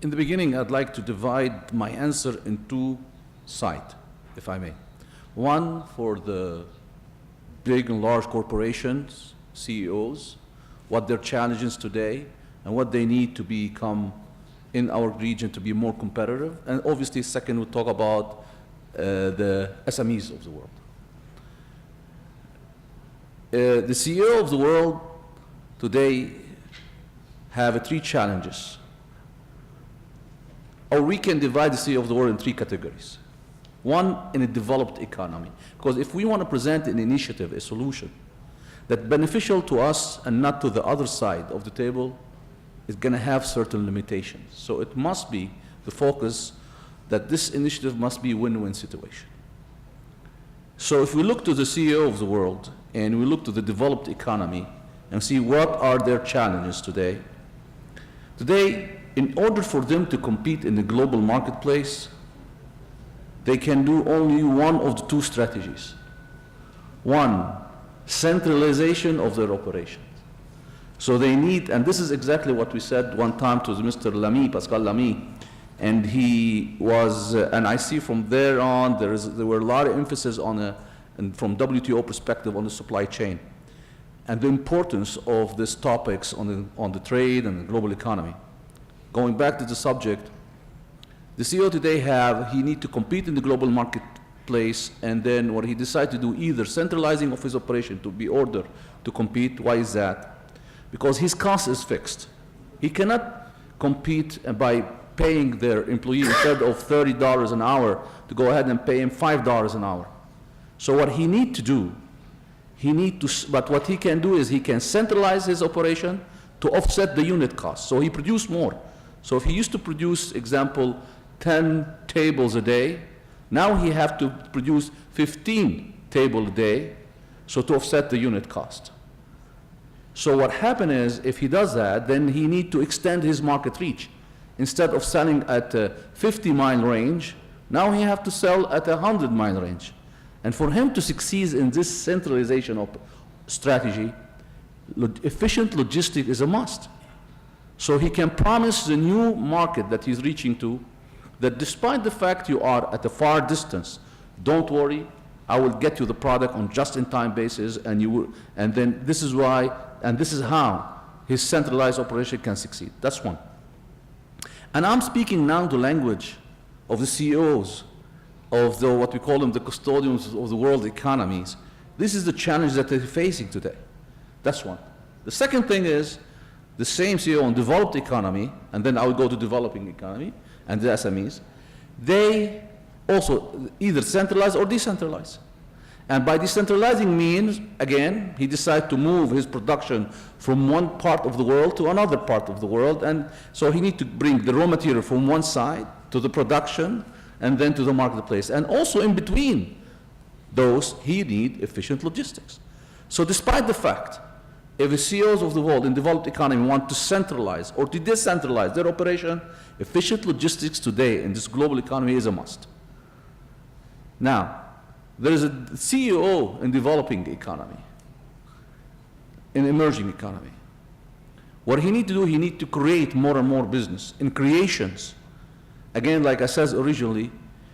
In the beginning, I'd like to divide my answer in two sides, if I may. One for the big and large corporations, CEOs, what their challenges today, and what they need to become in our region to be more competitive. And obviously, second, we'll talk about the SMEs of the world. The CEO of the world today have three challenges. Or we can divide the CEO of the world in three categories. One, in a developed economy. Because if we want to present an initiative, a solution, that's beneficial to us and not to the other side of the table, it's going to have certain limitations. So it must be the focus that this initiative must be a win-win situation. So if we look to the CEO of the world and we look to the developed economy and see what are their challenges today, in order for them to compete in the global marketplace, they can do only one of the two strategies. One, centralization of their operations. So they need, and this is exactly what we said one time to Mr. Lamy, Pascal Lamy, and he was, and I see from there on, there were a lot of emphasis on, and from WTO perspective, on the supply chain, and the importance of these topics on the trade and the global economy. Going back to the subject, the CEO today he need to compete in the global marketplace, and then what he decided to do, either centralizing of his operation to be ordered to compete. Why is that? Because his cost is fixed. He cannot compete by paying their employee instead of $30 an hour to go ahead and pay him $5 an hour. So what he need to do, but what he can do is he can centralize his operation to offset the unit cost. So he produce more. So if he used to produce, example, 10 tables a day, now he have to produce 15 tables a day, so to offset the unit cost. So what happened is, if he does that, then he need to extend his market reach. Instead of selling at a 50-mile range, now he have to sell at a 100-mile range. And for him to succeed in this centralization of strategy, efficient logistics is a must. So he can promise the new market that he's reaching to that despite the fact you are at a far distance, don't worry, I will get you the product on just-in-time basis, and then this is why, and this is how his centralized operation can succeed. That's one. And I'm speaking now the language of the CEOs of what we call them the custodians of the world economies. This is the challenge that they're facing today. That's one. The second thing is the same CEO in developed economy, and then I will go to developing economy and the SMEs, they also either centralize or decentralize. And by decentralizing means, again, he decided to move his production from one part of the world to another part of the world, and so he needs to bring the raw material from one side to the production and then to the marketplace. And also in between those, he needs efficient logistics. So despite the fact, if the CEOs of the world in developed economy want to centralize or to decentralize their operation, efficient logistics today in this global economy is a must. Now, there is a CEO in developing economy, in emerging economy. What he needs to do, he needs to create more and more business. In creations, again, like I said originally,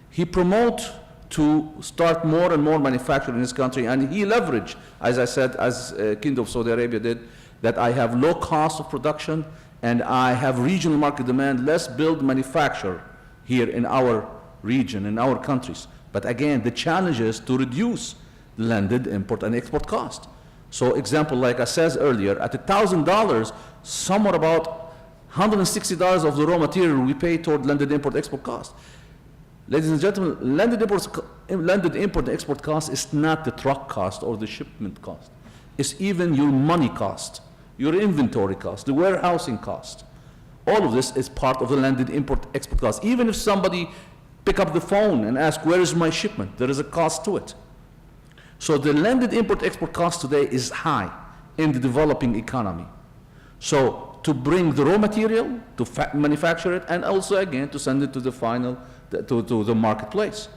he promotes to start more and more manufacturing in this country, and he leveraged, as I said, as Kingdom of Saudi Arabia did, that I have low cost of production and I have regional market demand. Let's build manufacture here in our region, in our countries. But again, the challenge is to reduce landed import and export cost. So example, like I said earlier, at $1,000, somewhere about $160 of the raw material we pay toward landed import export cost. Ladies and gentlemen, landed import and export cost is not the truck cost or the shipment cost. It's even your money cost, your inventory cost, the warehousing cost. All of this is part of the landed import export cost. Even if somebody pick up the phone and ask, where is my shipment? There is a cost to it. So the landed import export cost today is high in the developing economy. So to bring the raw material, to manufacture it, and also again to send it to the final, to the marketplace.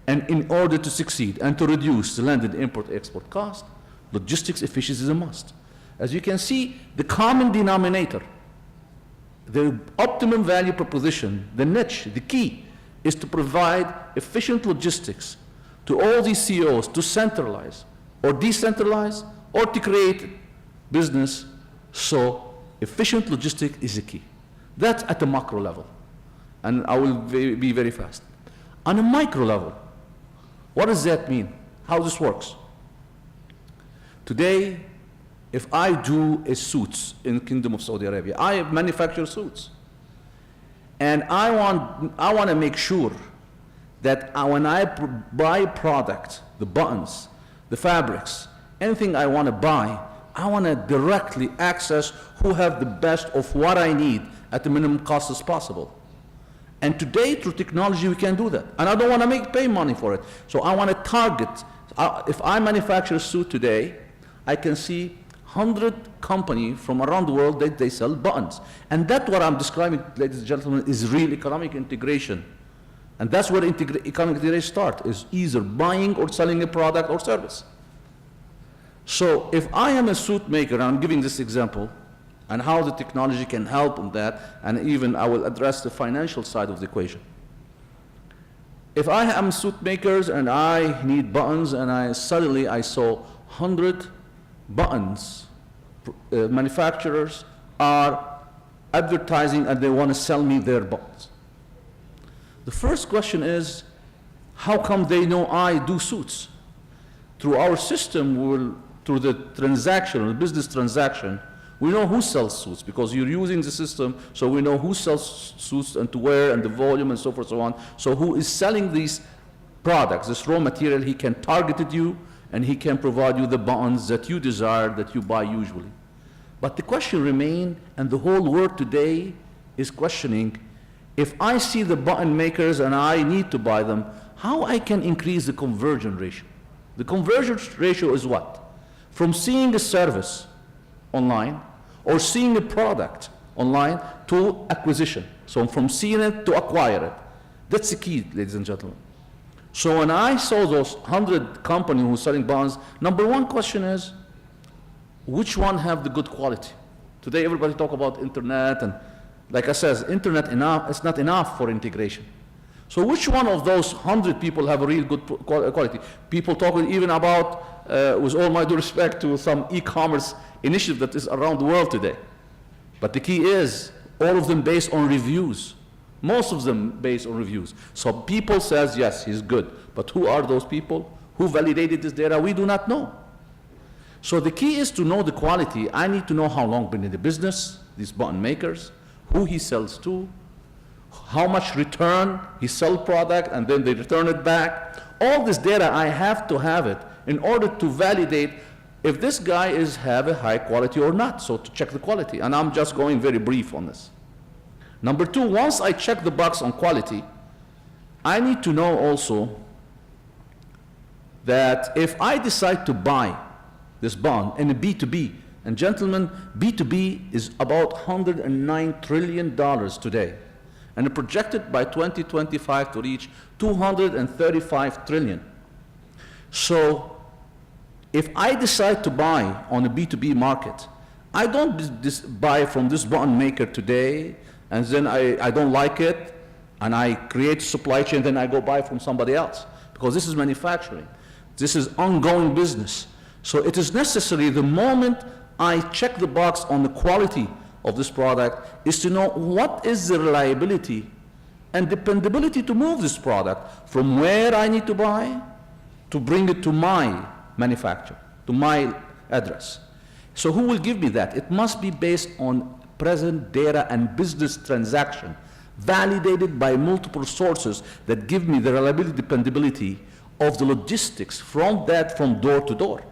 And in order to succeed and to reduce the landed import export cost, logistics efficiency is a must. As you can see, the common denominator The optimum value proposition, the niche, the key, is to provide efficient logistics to all these CEOs to centralize or decentralize or to create business. So efficient logistics is the key. That's at the macro level. And I will be very fast. On a micro level, what does that mean? How this works? Today, if I do a suits in the Kingdom of Saudi Arabia, I manufacture suits. And I want to make sure that when I buy product, the buttons, the fabrics, anything I want to buy, I want to directly access who have the best of what I need at the minimum cost as possible. And today, through technology, we can do that. And I don't want to pay money for it. So I want to target. If I manufacture a suit today, I can see 100 companies from around the world that they sell buttons. And that's what I'm describing, ladies and gentlemen, is real economic integration. And that's where economic integration starts, is either buying or selling a product or service. So if I am a suit maker, and I'm giving this example, and how the technology can help on that, and even I will address the financial side of the equation. If I am suit makers and I need buttons, and suddenly I saw 100 buttons, manufacturers are advertising and they want to sell me their buttons. The first question is, how come they know I do suits? Through our system, through the transaction, the business transaction, we know who sells suits because you're using the system, so we know who sells suits and to where and the volume and so forth and so on. So who is selling these products, this raw material, he can target you and he can provide you the buttons that you desire, that you buy usually. But the question remains, and the whole world today is questioning, if I see the button makers and I need to buy them, how I can increase the conversion ratio? The conversion ratio is what? From seeing a service online or seeing a product online to acquisition. So from seeing it to acquire it. That's the key, ladies and gentlemen. So when I saw those 100 companies who are selling bonds, number one question is, which one have the good quality? Today everybody talk about internet, and like I said, internet it's not enough for integration. So which one of those 100 people have a real good quality? People talking even about, with all my due respect to some e-commerce initiative that is around the world today. But the key is, all of them based on reviews. Most of them based on reviews. So people says, yes, he's good. But who are those people? Who validated this data? We do not know. So the key is to know the quality. I need to know how long been in the business, these button makers, who he sells to, how much return he sell product and then they return it back. All this data, I have to have it in order to validate if this guy have a high quality or not, so to check the quality. And I'm just going very brief on this. Number two, once I check the box on quality, I need to know also that if I decide to buy this bond in a B2B, and gentlemen, B2B is about $109 trillion today, and projected by 2025 to reach $235 trillion. So if I decide to buy on a B2B market, I don't buy from this button maker today, and then I don't like it, and I create supply chain, then I go buy from somebody else. Because this is manufacturing. This is ongoing business. So it is necessary the moment I check the box on the quality of this product is to know what is the reliability and dependability to move this product from where I need to buy to bring it to my manufacturer, to my address. So who will give me that? It must be based on present data and business transaction, validated by multiple sources that give me the reliability, dependability of the logistics from door to door.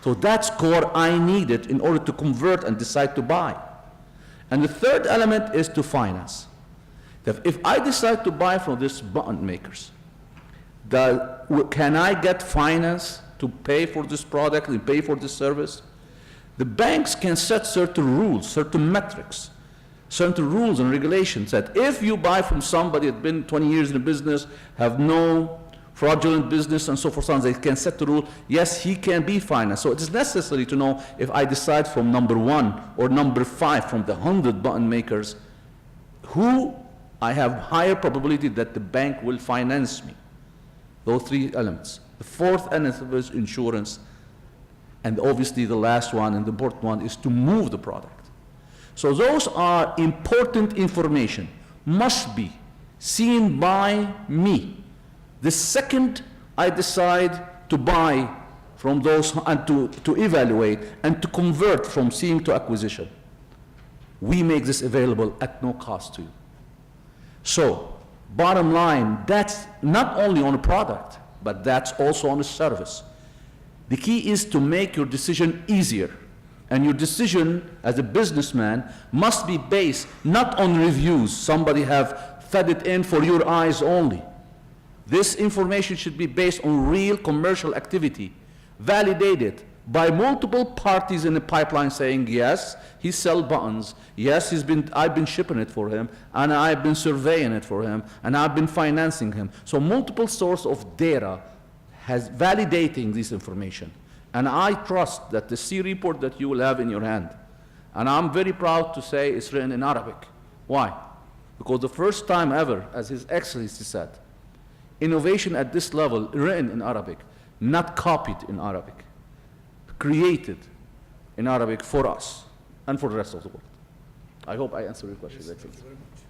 So that's core I need it in order to convert and decide to buy. And the third element is to finance. That if I decide to buy from these button makers, can I get finance to pay for this product and pay for this service? The banks can set certain rules, certain metrics, certain rules and regulations that if you buy from somebody that's been 20 years in the business, have no fraudulent business and so forth, they can set the rule, yes, he can be financed. So it is necessary to know if I decide from number 1 or number 5 from the 100 button makers, who I have higher probability that the bank will finance me. Those three elements. The fourth element is insurance. And obviously the last one and the important one is to move the product. So those are important information, must be seen by me. The second I decide to buy from those and to evaluate and to convert from seeing to acquisition, we make this available at no cost to you. So, bottom line, that's not only on a product, but that's also on a service. The key is to make your decision easier. And your decision as a businessman must be based not on reviews. Somebody have fed it in for your eyes only. This information should be based on real commercial activity, validated by multiple parties in the pipeline saying, yes, he sells buttons, yes, I've been shipping it for him, and I've been surveying it for him, and I've been financing him. So multiple sources of data has validating this information. And I trust that the C report that you will have in your hand, and I'm very proud to say it's written in Arabic. Why? Because the first time ever, as His Excellency said, innovation at this level written in Arabic, not copied in Arabic, created in Arabic for us and for the rest of the world. I hope I answered your question. Yes, thank you very much.